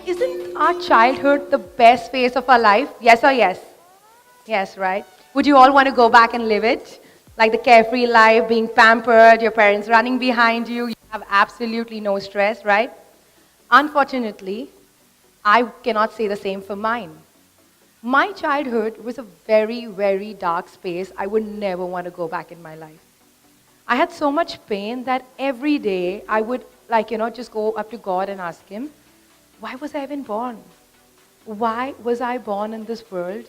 Isn't our childhood the best phase of our life? Yes or yes? Yes, right? Would you all want to go back and live it? Like the carefree life, being pampered, your parents running behind you, you have absolutely no stress, right? Unfortunately, I cannot say the same for mine. My childhood was a very, very dark space. I would never want to go back in my life. I had so much pain that every day I would, just go up to God and ask Him, why was I even born? Why was I born in this world?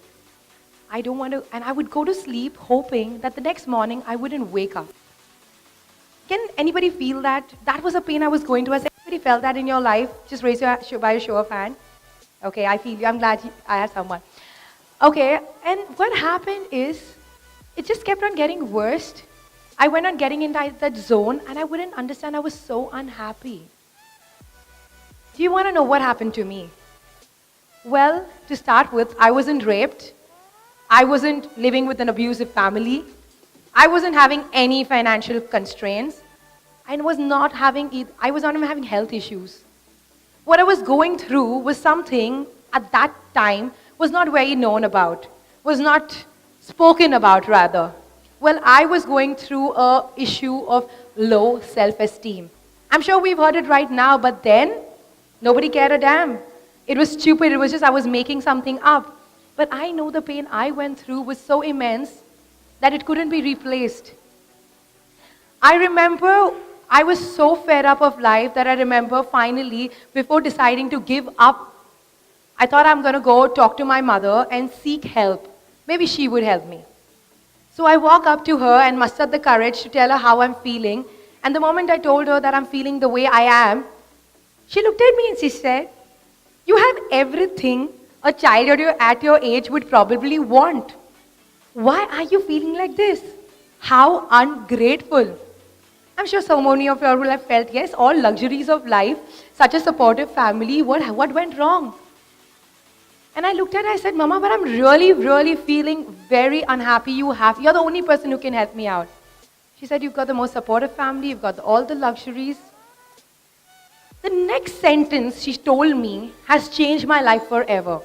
I don't want to, and I would go to sleep hoping that the next morning I wouldn't wake up. Can anybody feel that? That was a pain I was going through. Has anybody felt that in your life? Just raise your by a show of hand. Okay, I feel you. I'm glad I have someone. Okay, and what happened is, it just kept on getting worse. I went on getting into that zone, and I wouldn't understand. I was so unhappy. Do you want to know what happened to me? Well, to start with, I wasn't raped. I wasn't living with an abusive family. I wasn't having any financial constraints. I was not even having health issues. What I was going through was something at that time was not very known about, was not spoken about rather. Well, I was going through a issue of low self-esteem. I'm sure we've heard it right now, but then nobody cared a damn. It was stupid. It was just I was making something up. But I know the pain I went through was so immense that it couldn't be replaced. I remember I was so fed up of life that I remember finally, before deciding to give up, I thought I'm going to go talk to my mother and seek help. Maybe she would help me. So I walk up to her and mustered the courage to tell her how I'm feeling. And the moment I told her that I'm feeling the way I am, she looked at me and she said, "You have everything a child at your age would probably want. Why are you feeling like this? How ungrateful." I'm sure so many of you will have felt, yes, all luxuries of life, such a supportive family, what went wrong? And I looked at her, I said, "Mama, but I'm really, really feeling very unhappy. You're the only person who can help me out." She said, "You've got the most supportive family, you've got all the luxuries." The next sentence she told me has changed my life forever.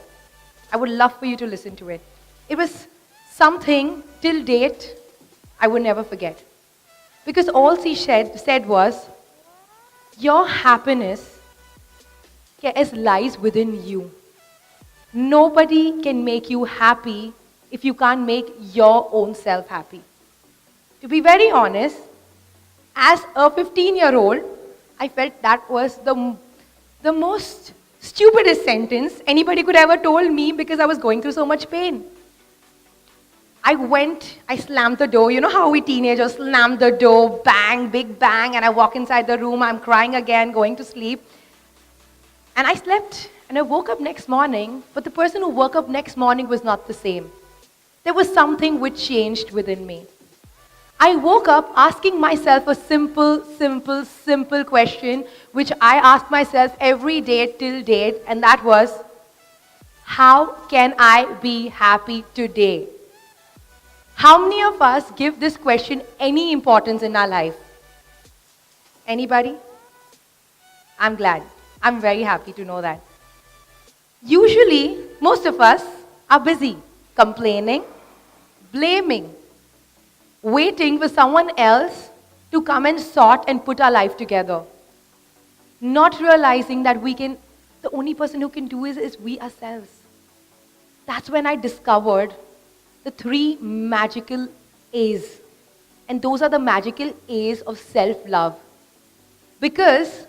I would love for you to listen to it. It was something, till date, I would never forget. Because all she said was, "Your happiness lies within you. Nobody can make you happy if you can't make your own self happy." To be very honest, as a 15-year-old, I felt that was the most stupidest sentence anybody could ever told me because I was going through so much pain. I slammed the door. You know how we teenagers slam the door, bang, big bang, and I walk inside the room, I'm crying again, going to sleep. And I slept, and I woke up next morning, but the person who woke up next morning was not the same. There was something which changed within me. I woke up asking myself a simple question, which I ask myself every day till date, and that was, how can I be happy today? How many of us give this question any importance in our life? Anybody? I'm glad. I'm very happy to know that. Usually, most of us are busy complaining, blaming, waiting for someone else to come and sort and put our life together. Not realizing that the only person who can do it is we ourselves. That's when I discovered the 3 magical A's. And those are the magical A's of self-love. Because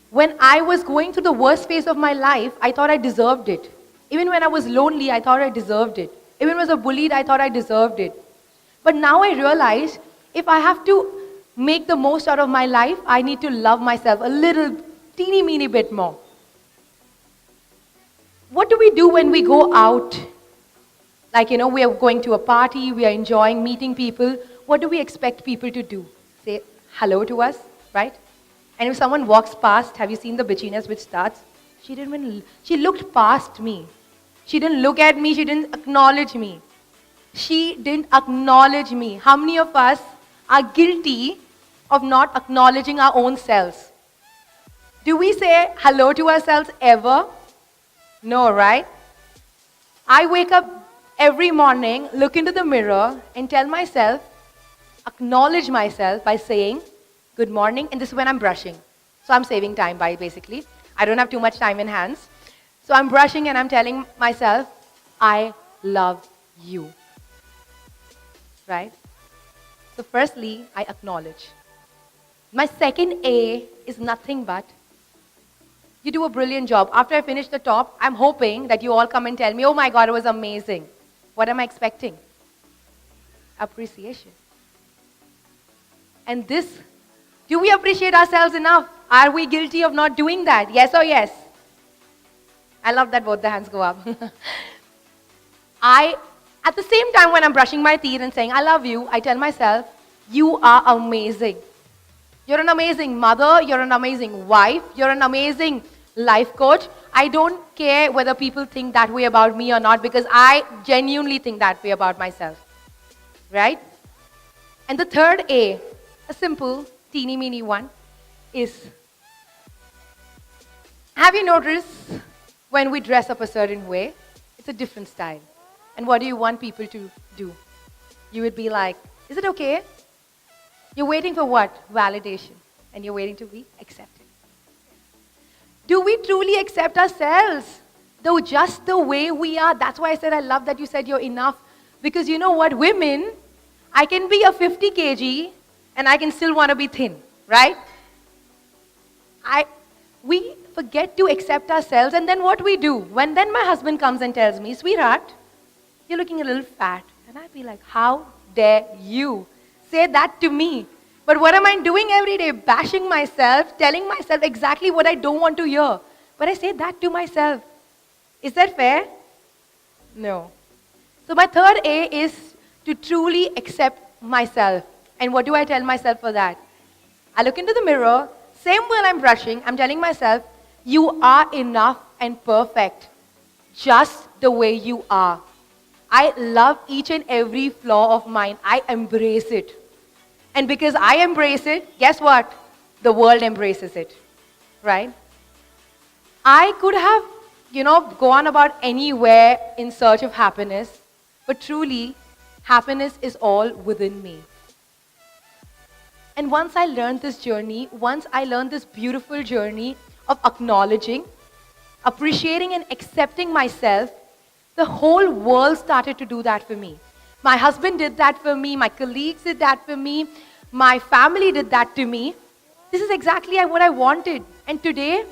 when I was going through the worst phase of my life, I thought I deserved it. Even when I was lonely, I thought I deserved it. Even when I was bullied, I thought I deserved it. But now I realize, if I have to make the most out of my life, I need to love myself a little teeny bit more. What do we do when we go out? We are going to a party, we are enjoying meeting people. What do we expect people to do? Say hello to us, right? And if someone walks past, have you seen the bitchiness which starts? She looked past me. She didn't look at me, she didn't acknowledge me. She didn't acknowledge me. How many of us are guilty of not acknowledging our own selves? Do we say hello to ourselves ever? No, right? I wake up every morning, look into the mirror, and tell myself, acknowledge myself by saying, good morning, and this is when I'm brushing. So I'm saving time by basically. I don't have too much time in hands. So I'm brushing and I'm telling myself, I love you. Right? So firstly, I acknowledge. My second A is nothing but, you do a brilliant job. After I finish the top, I'm hoping that you all come and tell me, oh my God, it was amazing. What am I expecting? Appreciation. And this, do we appreciate ourselves enough? Are we guilty of not doing that? Yes or yes? I love that both the hands go up. At the same time when I'm brushing my teeth and saying, I love you, I tell myself, you are amazing. You're an amazing mother, you're an amazing wife, you're an amazing life coach. I don't care whether people think that way about me or not because I genuinely think that way about myself. Right? And the third A, a simple, teeny meeny one, is, have you noticed when we dress up a certain way, it's a different style. And what do you want people to do? You would be like, is it okay? You're waiting for what? Validation. And you're waiting to be accepted. Do we truly accept ourselves? Though just the way we are. That's why I said I love that you said you're enough. Because you know what? Women, I can be a 50 kg and I can still want to be thin. Right? We forget to accept ourselves, and then what we do? When then my husband comes and tells me, sweetheart, you're looking a little fat. And I'd be like, how dare you say that to me? But what am I doing every day? Bashing myself, telling myself exactly what I don't want to hear. But I say that to myself. Is that fair? No. So my third A is to truly accept myself. And what do I tell myself for that? I look into the mirror, same when I'm brushing, I'm telling myself, you are enough and perfect, just the way you are. I love each and every flaw of mine. I embrace it. And because I embrace it, guess what? The world embraces it. Right? I could have, gone about anywhere in search of happiness, but truly, happiness is all within me. And once I learned this journey, once I learned this beautiful journey of acknowledging, appreciating and accepting myself, the whole world started to do that for me. My husband did that for me, my colleagues did that for me, my family did that to me. This is exactly what I wanted. And today,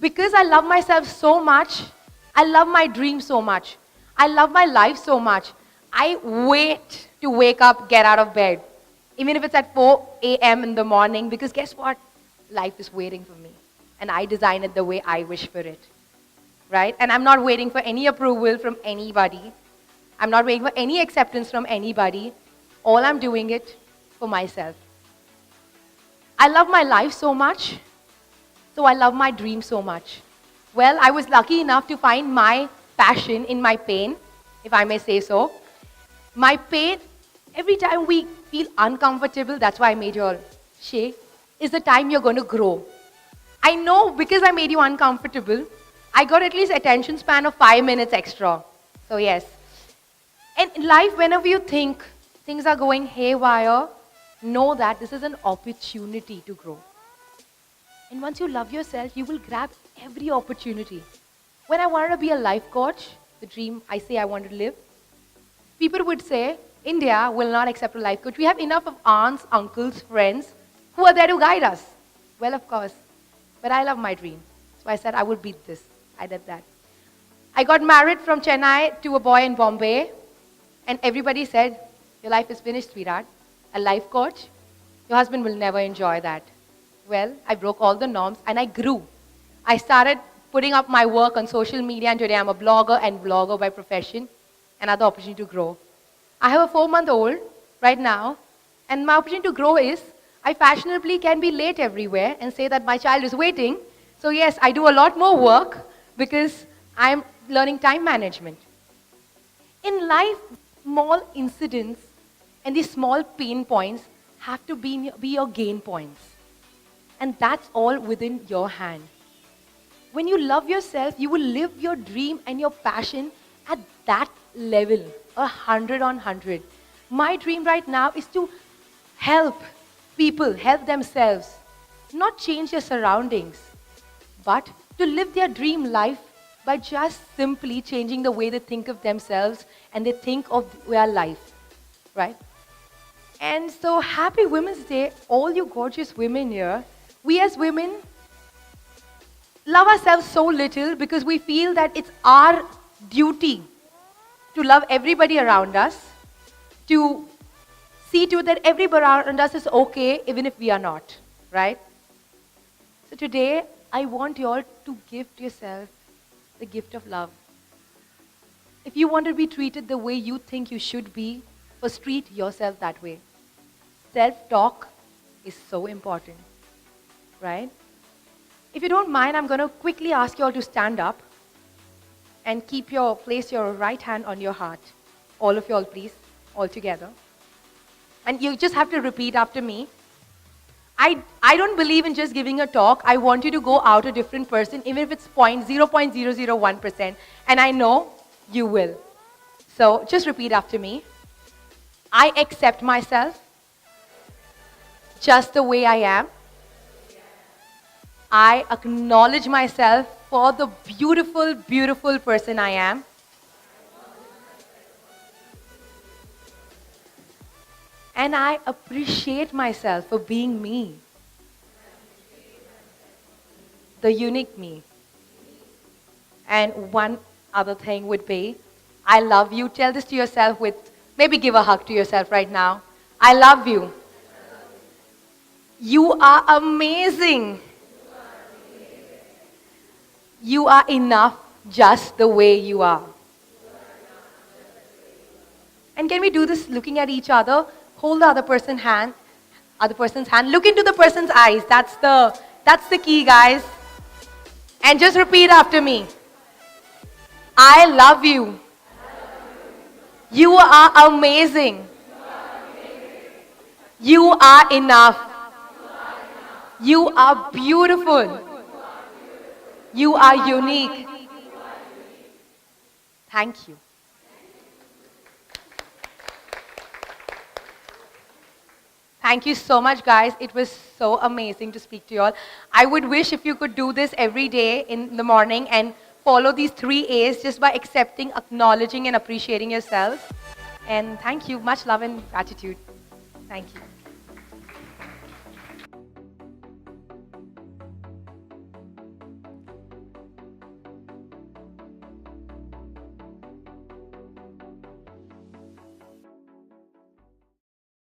because I love myself so much, I love my dream so much, I love my life so much, I wait to wake up, get out of bed. Even if it's at 4 a.m. in the morning, because guess what? Life is waiting for me. And I design it the way I wish for it. Right? And I'm not waiting for any approval from anybody. I'm not waiting for any acceptance from anybody. All I'm doing it for myself. I love my life so much, so I love my dream so much. Well, I was lucky enough to find my passion in my pain, if I may say so. My pain, every time we feel uncomfortable, that's why I made you all shake, is the time you're going to grow. I know because I made you uncomfortable, I got at least attention span of 5 minutes extra. So yes. And in life, whenever you think things are going haywire, know that this is an opportunity to grow. And once you love yourself, you will grab every opportunity. When I wanted to be a life coach, the dream I say I wanted to live, people would say, India will not accept a life coach. We have enough of aunts, uncles, friends who are there to guide us. Well, of course. But I love my dream. So I said, I would beat this. I did that. I got married from Chennai to a boy in Bombay. And everybody said, your life is finished, sweetheart. A life coach? Your husband will never enjoy that. Well, I broke all the norms and I grew. I started putting up my work on social media, and today I'm a blogger and vlogger by profession. Another opportunity to grow. I have a 4-month-old right now, and my opportunity to grow is I fashionably can be late everywhere and say that my child is waiting. So yes, I do a lot more work because I'm learning time management. In life, small incidents and these small pain points have to be your gain points. And that's all within your hand. When you love yourself, you will live your dream and your passion at that level, 100 on 100. My dream right now is to help people help themselves, not change their surroundings, but to live their dream life by just simply changing the way they think of themselves and they think of their life, right? And so, happy Women's Day, all you gorgeous women here. We as women love ourselves so little because we feel that it's our duty to love everybody around us, to see to it that everybody around us is okay, even if we are not, right? So today, I want you all to gift yourself the gift of love. If you want to be treated the way you think you should be, first treat yourself that way. Self-talk is so important, right? If you don't mind, I'm going to quickly ask you all to stand up and place your right hand on your heart. All of you all, please, all together. And you just have to repeat after me. I don't believe in just giving a talk. I want you to go out a different person, even if it's 0.001%. And I know you will. So just repeat after me. I accept myself just the way I am. I acknowledge myself for the beautiful, beautiful person I am. And I appreciate myself for being me. The unique me. And one other thing would be, I love you. Tell this to yourself maybe give a hug to yourself right now. I love you. You are amazing. You are enough just the way you are. And can we do this looking at each other? Hold the other person's hand. Look into the person's eyes. That's the key, guys. And just repeat after me. I love you. You are amazing. You are enough. You are beautiful. You are unique. Thank you. Thank you so much, guys. It was so amazing to speak to you all. I would wish if you could do this every day in the morning and follow these 3 A's just by accepting, acknowledging, and appreciating yourself. And thank you. Much love and gratitude. Thank you.